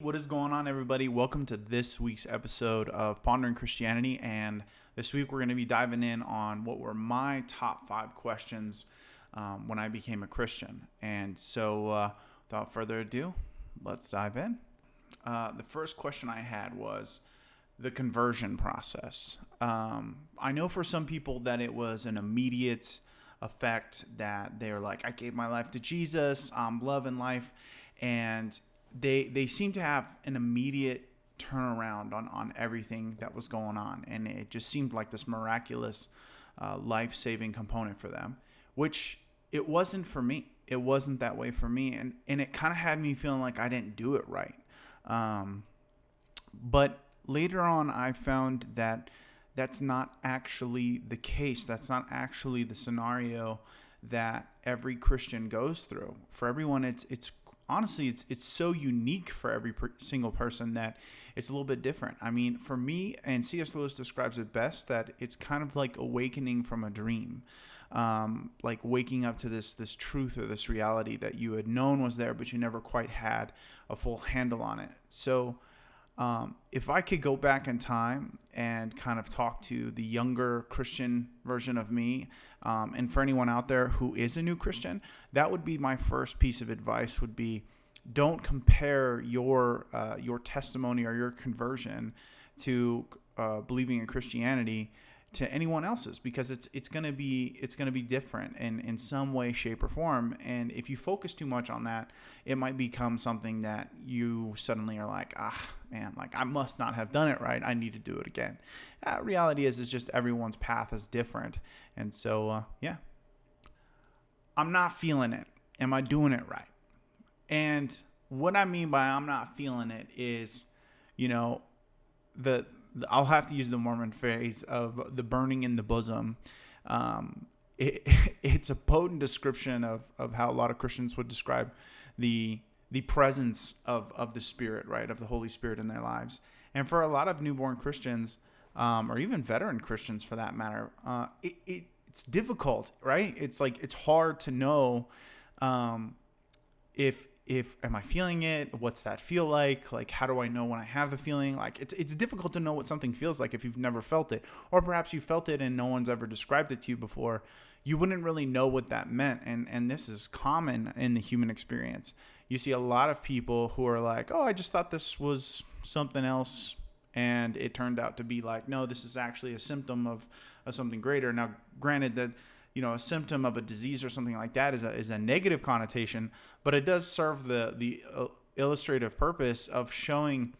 What is going on, everybody? Welcome to this week's episode of Pondering Christianity. And this week we're going to be diving in on what were my top 5 questions when I became a Christian. And so without further ado, let's dive in. The first question I had was the conversion process. I know for some people that it was an immediate effect, that they're like, I gave my life to Jesus, I'm loving life. And they seem to have an immediate turnaround on everything that was going on. And it just seemed like this miraculous life-saving component for them, which it wasn't for me. It wasn't that way for me. And it kind of had me feeling like I didn't do it right. But later on, I found that that's not actually the case. That's not actually the scenario that every Christian goes through. For everyone, it's honestly, it's so unique for every single person that it's a little bit different. I mean, for me, and C.S. Lewis describes it best, that it's kind of like awakening from a dream, like waking up to this truth or this reality that you had known was there, but you never quite had a full handle on it. So if I could go back in time and kind of talk to the younger Christian version of me, and for anyone out there who is a new Christian, that would be my first piece of advice, would be don't compare your testimony or your conversion to believing in Christianity to anyone else's, because it's gonna be different in some way, shape, or form. And if you focus too much on that, it might become something that you suddenly are like, man, like I must not have done it right, I need to do it again. Reality is just everyone's path is different. And so I'm not feeling it. Am I doing it right? And what I mean by I'm not feeling it is, I'll have to use the Mormon phrase of the burning in the bosom. It's a potent description of how a lot of Christians would describe the presence of the Spirit, right, of the Holy Spirit in their lives. And for a lot of newborn Christians, or even veteran Christians for that matter, it's difficult, right? It's like it's hard to know if am I feeling it? What's that feel like? Like, how do I know when I have the feeling? Like, it's difficult to know what something feels like if you've never felt it, or perhaps you felt it and no one's ever described it to you before. You wouldn't really know what that meant. And this is common in the human experience. You see a lot of people who are like, oh, I just thought this was something else, and it turned out to be like, no, this is actually a symptom of something greater. Now, granted that a symptom of a disease or something like that is a negative connotation, but it does serve the illustrative purpose of showing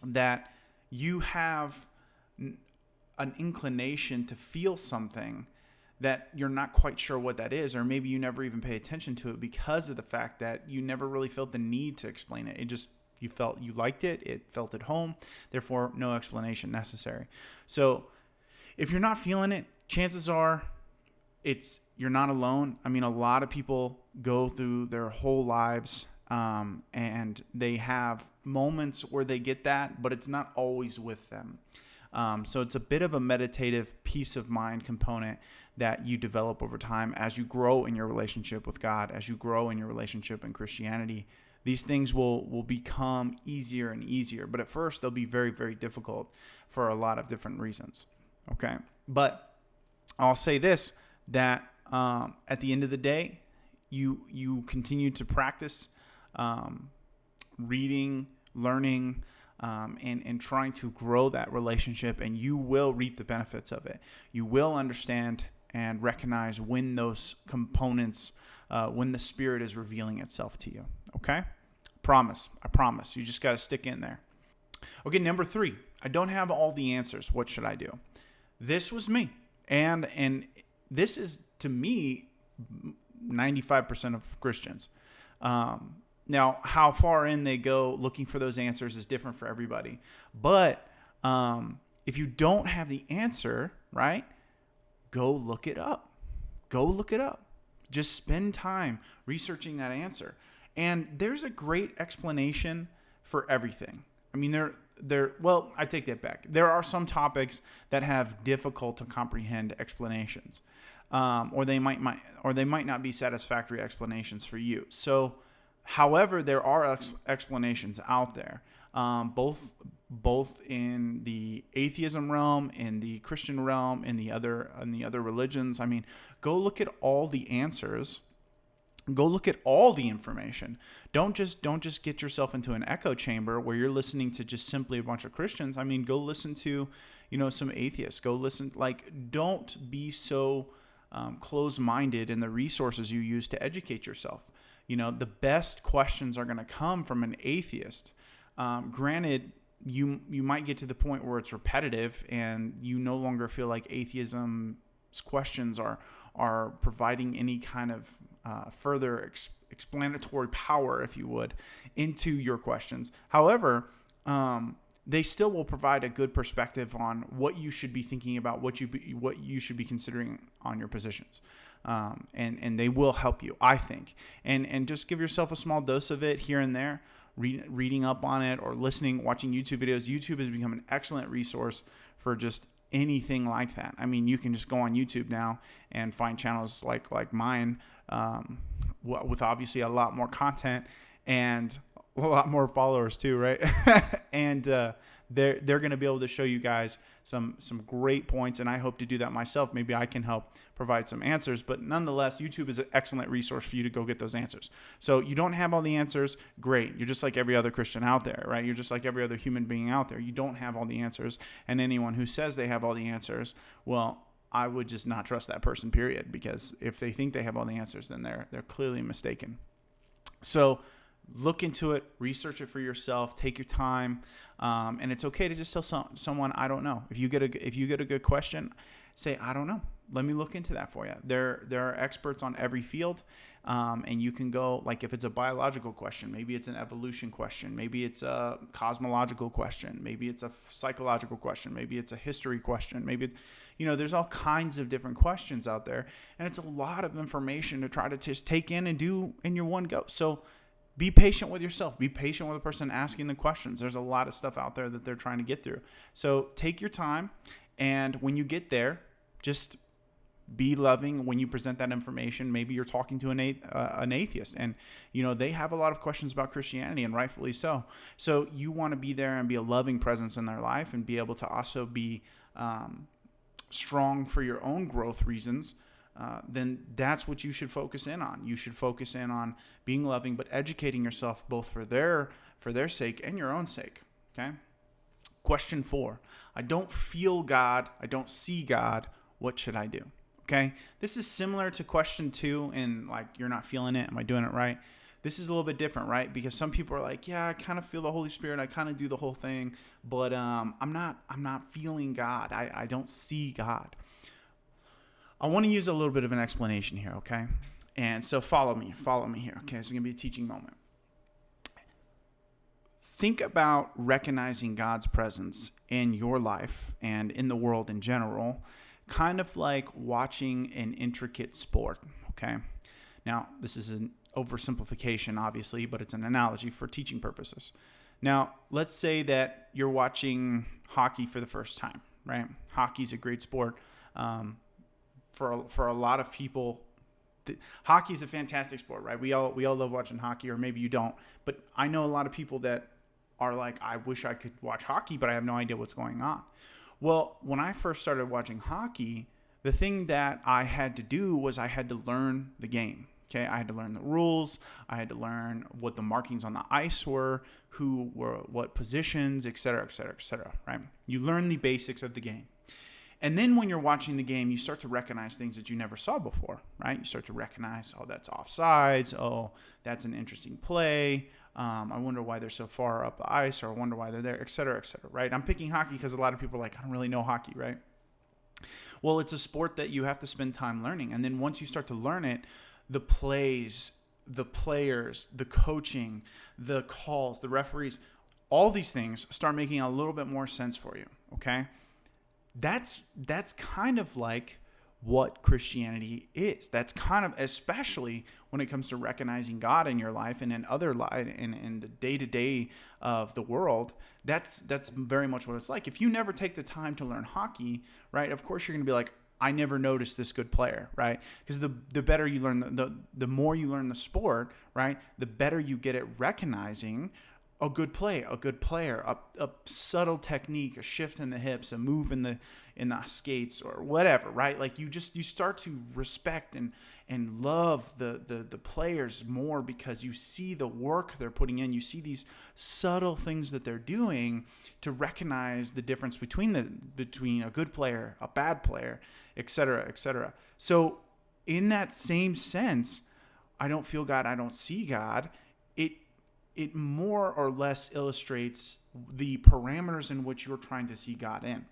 that you have an inclination to feel something that you're not quite sure what that is, or maybe you never even pay attention to it because of the fact that you never really felt the need to explain it. It just, you felt you liked it, it felt at home, therefore no explanation necessary. So if you're not feeling it, chances are you're not alone. I mean, a lot of people go through their whole lives and they have moments where they get that, but it's not always with them. So it's a bit of a meditative peace of mind component that you develop over time as you grow in your relationship with God, as you grow in your relationship in Christianity. These things will become easier and easier, but at first they'll be very, very difficult for a lot of different reasons. Okay, but I'll say this, that at the end of the day, you continue to practice reading, learning, and trying to grow that relationship, and you will reap the benefits of it. You will understand and recognize when those components, when the Spirit is revealing itself to you. Okay? I promise. You just got to stick in there. Okay, number 3. I don't have all the answers. What should I do? This was me. And this is, to me, 95% of Christians. Now, how far in they go looking for those answers is different for everybody. But if you don't have the answer, right, go look it up. Just spend time researching that answer. And there's a great explanation for everything. I mean, well, I take that back. There are some topics that have difficult to comprehend explanations, or they might not be satisfactory explanations for you. So However, there are explanations out there, both in the atheism realm, in the Christian realm, in the other religions. I mean, go look at all the answers. Go look at all the information. Don't just get yourself into an echo chamber where you're listening to just simply a bunch of Christians. I mean, go listen to, some atheists. Go listen. Like, don't be so closed-minded in the resources you use to educate yourself. The best questions are going to come from an atheist. Granted, you might get to the point where it's repetitive and you no longer feel like atheism's questions are providing any kind of further explanatory power, if you would, into your questions. However, they still will provide a good perspective on what you should be thinking about, what you should be considering on your positions. And they will help you, I think. And just give yourself a small dose of it here and there, reading up on it or watching YouTube videos. YouTube has become an excellent resource for just anything like that. I mean, you can just go on YouTube now and find channels like mine, with obviously a lot more content and a lot more followers too, right? And they're going to be able to show you guys some great points, and I hope to do that myself. Maybe I can help provide some answers, but nonetheless, YouTube is an excellent resource for you to go get those answers. So you don't have all the answers, great. You're just like every other Christian out there, right? You're just like every other human being out there. You don't have all the answers, and anyone who says they have all the answers, well, I would just not trust that person, period, because if they think they have all the answers, then they're clearly mistaken. So look into it, research it for yourself, take your time, and it's okay to just tell someone, I don't know. If you get a good question, say, I don't know. Let me look into that for you. There are experts on every field, and you can go, like if it's a biological question, maybe it's an evolution question, maybe it's a cosmological question, maybe it's a psychological question, maybe it's a history question, maybe, there's all kinds of different questions out there, and it's a lot of information to try to just take in and do in your one go. So be patient with yourself. Be patient with the person asking the questions. There's a lot of stuff out there that they're trying to get through. So take your time, and when you get there, just be loving when you present that information. Maybe you're talking to an atheist, and they have a lot of questions about Christianity, and rightfully so. So you want to be there and be a loving presence in their life, and be able to also be strong for your own growth reasons. Then that's what you should focus in on. You should focus in on being loving, but educating yourself both for their sake and your own sake. Okay. Question 4: I don't feel God. I don't see God. What should I do? Okay. This is similar to question 2, and like, you're not feeling it. Am I doing it right? This is a little bit different, right? Because some people are like, yeah, I kind of feel the Holy Spirit. I kind of do the whole thing, but I'm not feeling God. I don't see God. I want to use a little bit of an explanation here, okay? And so follow me here, okay? This is going to be a teaching moment. Think about recognizing God's presence in your life and in the world in general, kind of like watching an intricate sport, okay? Now, this is an oversimplification, obviously, but it's an analogy for teaching purposes. Now, let's say that you're watching hockey for the first time, right? Hockey's a great sport. For a lot of people, hockey is a fantastic sport, right? We all love watching hockey, or maybe you don't. But I know a lot of people that are like, I wish I could watch hockey, but I have no idea what's going on. Well, when I first started watching hockey, the thing that I had to do was I had to learn the game. Okay, I had to learn the rules. I had to learn what the markings on the ice were, who were what positions, et cetera, et cetera, et cetera, right? You learn the basics of the game. And then when you're watching the game, you start to recognize things that you never saw before, right? You start to recognize, oh, that's offsides. Oh, that's an interesting play. I wonder why they're so far up the ice, or I wonder why they're there, et cetera, right? I'm picking hockey because a lot of people are like, I don't really know hockey, right? Well, it's a sport that you have to spend time learning. And then once you start to learn it, the plays, the players, the coaching, the calls, the referees, all these things start making a little bit more sense for you, okay? That's kind of like what Christianity is. That's kind of, especially when it comes to recognizing God in your life and in other life, in the day-to-day of the world, that's very much what it's like. If you never take the time to learn hockey, right, of course you're going to be like, I never noticed this good player, right? Because the better you learn, the more you learn the sport, right, the better you get at recognizing a good play, a good player, a subtle technique, a shift in the hips, a move in the skates or whatever, right? Like you start to respect and love the players more because you see the work they're putting in. You see these subtle things that they're doing to recognize the difference between a good player, a bad player, et cetera, et cetera. So in that same sense, I don't feel God, I don't see God. It more or less illustrates the parameters in which you're trying to see God in.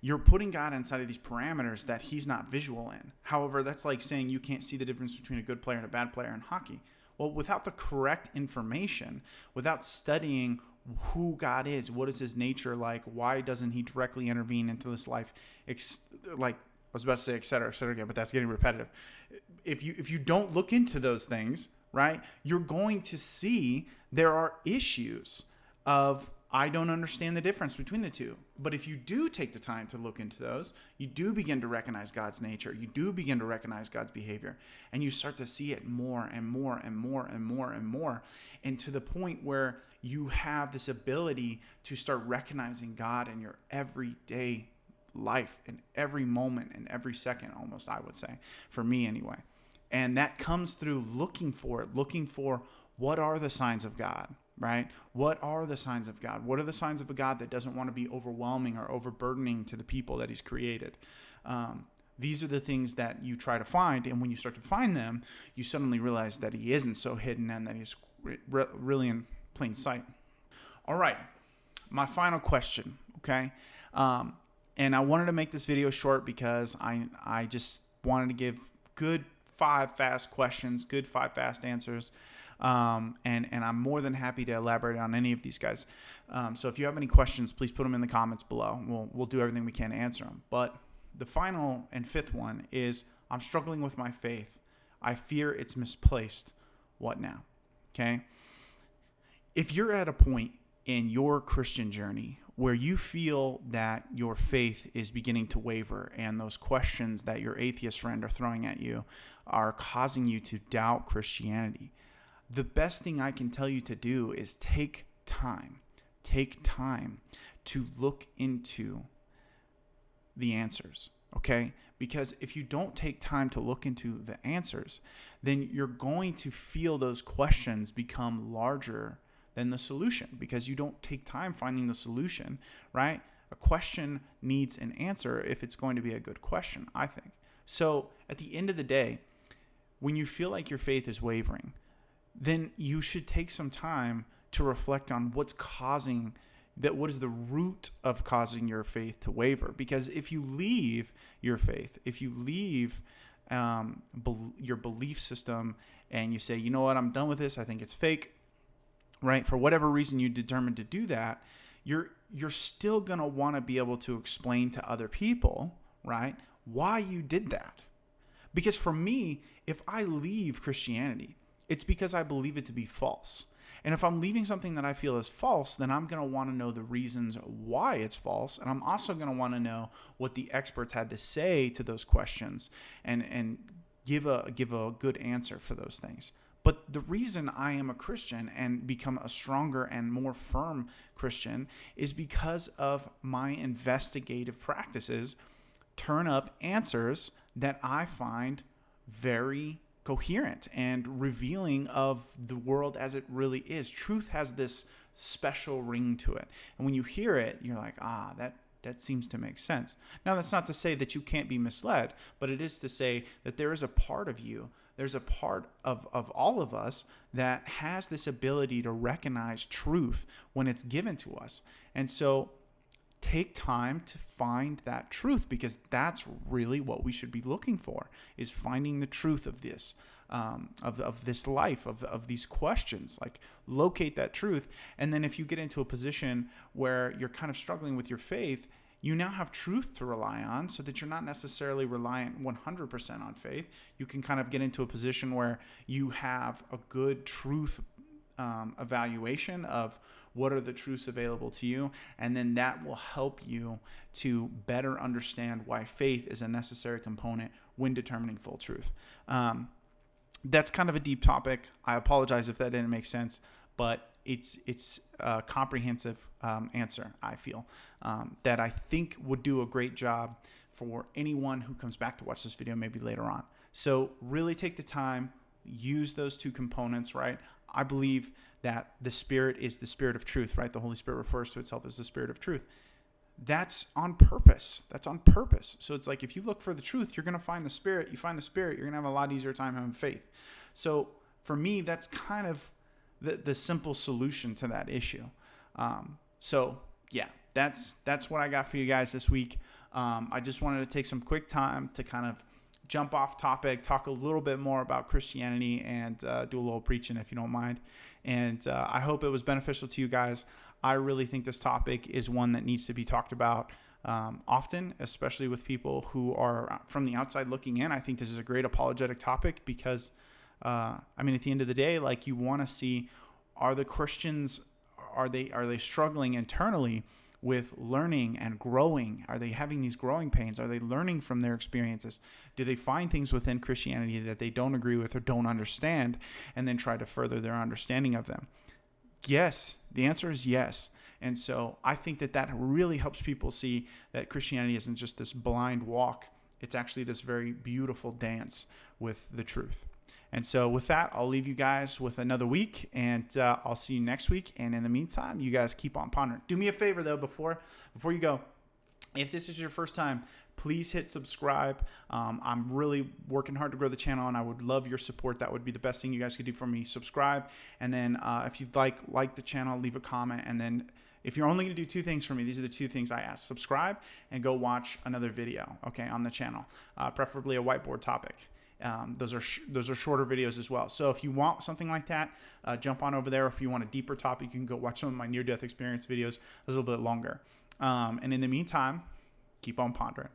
You're putting God inside of these parameters that he's not visual in. However, that's like saying you can't see the difference between a good player and a bad player in hockey. Well, without the correct information, without studying who God is, what is his nature like, why doesn't he directly intervene into this life, like I was about to say et cetera again, but that's getting repetitive. If you don't look into those things, right, you're going to see there are issues of I don't understand the difference between the two. But if you do take the time to look into those, you do begin to recognize God's nature. You do begin to recognize God's behavior. And you start to see it more and more and more and more and more. And to the point where you have this ability to start recognizing God in your everyday life, in every moment, in every second almost, I would say, for me anyway. And that comes through looking for what are the signs of God, right? What are the signs of God? What are the signs of a God that doesn't want to be overwhelming or overburdening to the people that he's created? These are the things that you try to find. And when you start to find them, you suddenly realize that he isn't so hidden and that he's really in plain sight. All right. My final question. Okay. And I wanted to make this video short because I just wanted to give good 5 fast questions, good 5 fast answers. And I'm more than happy to elaborate on any of these guys. So if you have any questions, please put them in the comments below. We'll do everything we can to answer them. But the final and 5th one is I'm struggling with my faith. I fear it's misplaced. What now? Okay. If you're at a point in your Christian journey where you feel that your faith is beginning to waver and those questions that your atheist friend are throwing at you are causing you to doubt Christianity, the best thing I can tell you to do is take time to look into the answers, okay? Because if you don't take time to look into the answers, then you're going to feel those questions become larger than the solution because you don't take time finding the solution, right? A question needs an answer if it's going to be a good question, I think. So at the end of the day, when you feel like your faith is wavering, then you should take some time to reflect on what is the root of causing your faith to waver. Because if you leave your faith, if you leave your belief system and you say, you know what, I'm done with this, I think it's fake, right? For whatever reason you determined to do that, you're still going to want to be able to explain to other people, right, why you did that. Because for me, if I leave Christianity, it's because I believe it to be false. And if I'm leaving something that I feel is false, then I'm going to want to know the reasons why it's false. And I'm also going to want to know what the experts had to say to those questions and give a good answer for those things. But the reason I am a Christian and become a stronger and more firm Christian is because of my investigative practices turn up answers that I find very coherent and revealing of the world as it really is. Truth has this special ring to it. And when you hear it, you're like, that seems to make sense. Now, that's not to say that you can't be misled, but it is to say that there is a part of you, there's a part of all of us that has this ability to recognize truth when it's given to us. And so take time to find that truth, because that's really what we should be looking for, is finding the truth of this, of this life, of these questions. Like, locate that truth. And then if you get into a position where you're kind of struggling with your faith, you now have truth to rely on, so that you're not necessarily reliant 100% on faith. You can kind of get into a position where you have a good truth evaluation of What are the truths available to you? And then that will help you to better understand why faith is a necessary component when determining full truth. That's kind of a deep topic. I apologize if that didn't make sense, but it's a comprehensive answer, I feel, that I think would do a great job for anyone who comes back to watch this video maybe later on. So really take the time, use those two components, right? I believe that the Spirit is the Spirit of truth, right? The Holy Spirit refers to itself as the Spirit of truth. That's on purpose. That's on purpose. So it's like if you look for the truth, you're going to find the Spirit. You find the Spirit, you're going to have a lot easier time having faith. So for me, that's kind of the simple solution to that issue. So yeah, that's what I got for you guys this week. I just wanted to take some quick time to kind of jump off topic, talk a little bit more about Christianity, and do a little preaching if you don't mind. And I hope it was beneficial to you guys. I really think this topic is one that needs to be talked about often, especially with people who are from the outside looking in. I think this is a great apologetic topic because, at the end of the day, like, you want to see, are the Christians, are they struggling internally with learning and growing? Are they having these growing pains? Are they learning from their experiences? Do they find things within Christianity that they don't agree with or don't understand, and then try to further their understanding of them? Yes, the answer is yes. And so I think that really helps people see that Christianity isn't just this blind walk. It's actually this very beautiful dance with the truth. And so with that, I'll leave you guys with another week, and I'll see you next week. And in the meantime, you guys keep on pondering. Do me a favor, though, before you go. If this is your first time, please hit subscribe. I'm really working hard to grow the channel, and I would love your support. That would be the best thing you guys could do for me. Subscribe, and then if you'd like the channel, leave a comment. And then if you're only going to do two things for me, these are the two things I ask. Subscribe and go watch another video, okay, on the channel, preferably a whiteboard topic. Those are shorter videos as well. So if you want something like that, jump on over there. If you want a deeper topic, you can go watch some of my near-death experience videos. A little bit longer. And in the meantime, keep on pondering.